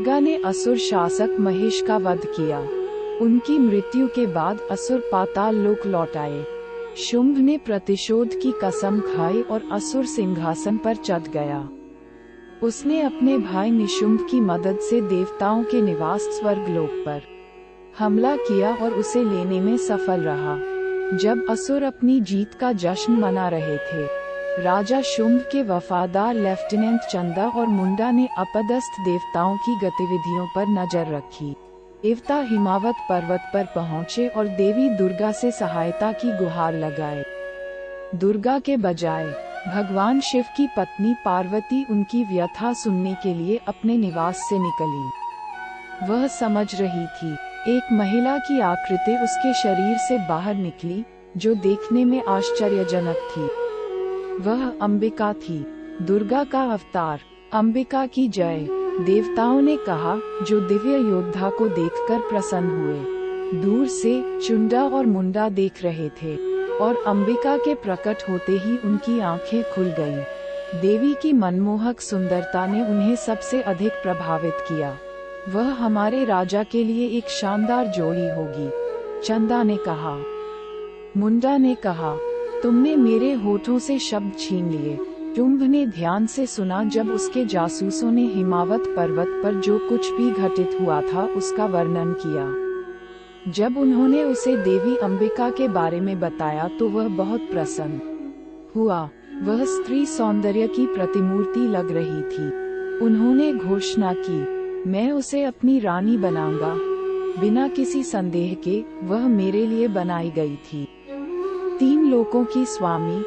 दुर्गा ने असुर शासक महेश का वध किया। उनकी मृत्यु के बाद असुर पाताल लोक लौट आए। शुंभ ने प्रतिशोध की कसम खाई और असुर सिंहासन पर चढ़ गया। उसने अपने भाई निशुंभ की मदद से देवताओं के निवास स्वर्गलोक पर हमला किया और उसे लेने में सफल रहा। जब असुर अपनी जीत का जश्न मना रहे थे, राजा शुंभ के वफादार लेफ्टिनेंट चंदा और मुंडा ने अपदस्थ देवताओं की गतिविधियों पर नजर रखी। देवता हिमावत पर्वत पर पहुंचे और देवी दुर्गा से सहायता की गुहार लगाए। दुर्गा के बजाय भगवान शिव की पत्नी पार्वती उनकी व्यथा सुनने के लिए अपने निवास से निकली। वह समझ रही थी, एक महिला की आकृति उसके शरीर से बाहर निकली, जो देखने में आश्चर्यजनक थी। वह अंबिका थी, दुर्गा का अवतार। अंबिका की जय, देवताओं ने कहा, जो दिव्य योद्धा को देखकर प्रसन्न हुए। दूर से चुंडा और मुंडा देख रहे थे और अंबिका के प्रकट होते ही उनकी आंखें खुल गईं। देवी की मनमोहक सुंदरता ने उन्हें सबसे अधिक प्रभावित किया। वह हमारे राजा के लिए एक शानदार जोड़ी होगी, चंदा ने कहा। मुंडा ने कहा, तुमने मेरे होठों से शब्द छीन लिए। शुंभ ने ध्यान से सुना जब उसके जासूसों ने हिमावत पर्वत पर जो कुछ भी घटित हुआ था उसका वर्णन किया। जब उन्होंने उसे देवी अंबिका के बारे में बताया तो वह बहुत प्रसन्न हुआ। वह स्त्री सौंदर्य की प्रतिमूर्ति लग रही थी। उन्होंने घोषणा की, मैं उसे अपनी रानी बनाऊंगा। बिना किसी संदेह के वह मेरे लिए बनाई गई थी। 3 लोकों की स्वामी।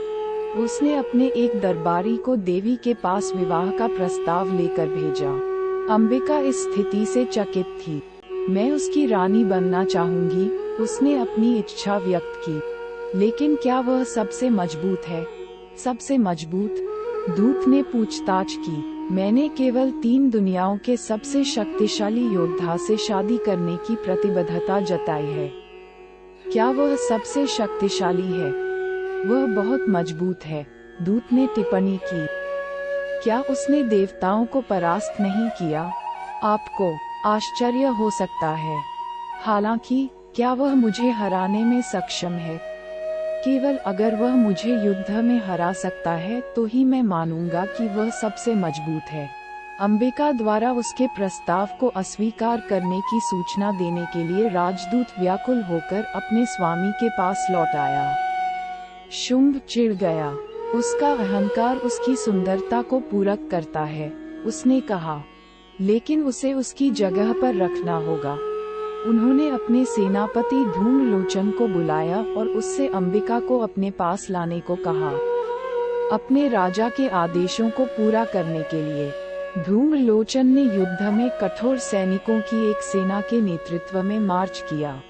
उसने अपने एक दरबारी को देवी के पास विवाह का प्रस्ताव लेकर भेजा। अंबिका इस स्थिति से चकित थी। मैं उसकी रानी बनना चाहूंगी, उसने अपनी इच्छा व्यक्त की। लेकिन क्या वह सबसे मजबूत है? सबसे मजबूत? दूत ने पूछताछ की। मैंने केवल 3 दुनियाओं के सबसे शक्तिशाली योद्धा से शादी करने की प्रतिबद्धता जताई है। क्या वह सबसे शक्तिशाली है? वह बहुत मजबूत है, दूत ने टिप्पणी की। क्या उसने देवताओं को परास्त नहीं किया? आपको आश्चर्य हो सकता है। हालांकि क्या वह मुझे हराने में सक्षम है? केवल अगर वह मुझे युद्ध में हरा सकता है तो ही मैं मानूंगा कि वह सबसे मजबूत है। अंबिका द्वारा उसके प्रस्ताव को अस्वीकार करने की सूचना देने के लिए राजदूत व्याकुल होकर अपने स्वामी के पास लौट आया। शुंभ चिढ़ गया। उसका अहंकार उसकी सुंदरता को पूरक करता है, उसने कहा। लेकिन उसे उसकी जगह पर रखना होगा। उन्होंने अपने सेनापति धूम्रलोचन को बुलाया और उससे अंबिका को अपने पास लाने को कहा, अपने राजा के आदेशों को पूरा करने के लिए। धूम्रलोचन ने युद्ध में कठोर सैनिकों की एक सेना के नेतृत्व में मार्च किया।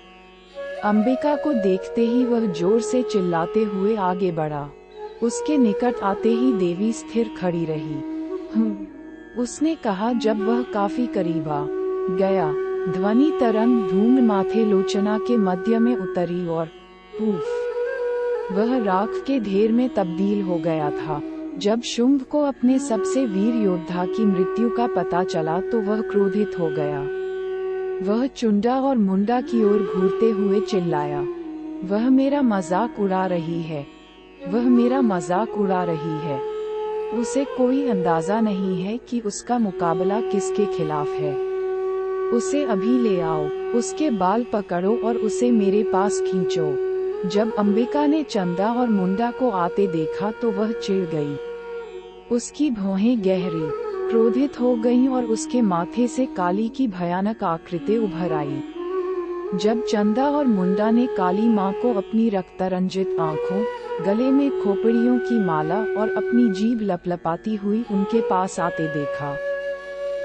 अंबिका को देखते ही वह जोर से चिल्लाते हुए आगे बढ़ा। उसके निकट आते ही देवी स्थिर खड़ी रही। उसने कहा। जब वह काफी करीब आ गया, ध्वनि तरंग धूम्र माथे लोचना के मध्य में उतरी और पूफ, वह राख के ढेर में तब्दील हो गया था। जब शुंभ को अपने सबसे वीर योद्धा की मृत्यु का पता चला तो वह क्रोधित हो गया। वह चुंडा और मुंडा की ओर घूरते हुए चिल्लाया, वह मेरा मजाक उड़ा रही है, वह मेरा मजाक उड़ा रही है। उसे कोई अंदाजा नहीं है कि उसका मुकाबला किसके खिलाफ है। उसे अभी ले आओ, उसके बाल पकड़ो और उसे मेरे पास खींचो। जब अंबिका ने चंदा और मुंडा को आते देखा तो वह चिढ़ गई। उसकी भौहें गहरी क्रोधित हो गईं और उसके माथे से काली की भयानक आकृति उभर आई। जब चंदा और मुंडा ने काली मां को अपनी रक्तरंजित आंखों, गले में खोपड़ियों की माला और अपनी जीभ लपलपाती हुई उनके पास आते देखा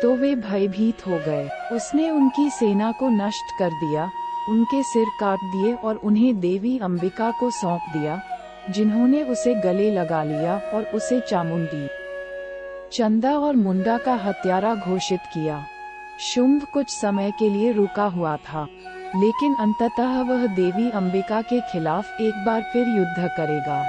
तो वे भयभीत हो गए। उसने उनकी सेना को नष्ट कर दिया, उनके सिर काट दिए और उन्हें देवी अंबिका को सौंप दिया, जिन्होंने उसे गले लगा लिया और उसे चामुंडी, चंदा और मुंडा का हत्यारा घोषित किया। शुंभ कुछ समय के लिए रुका हुआ था, लेकिन अंततः वह देवी अंबिका के खिलाफ एक बार फिर युद्ध करेगा।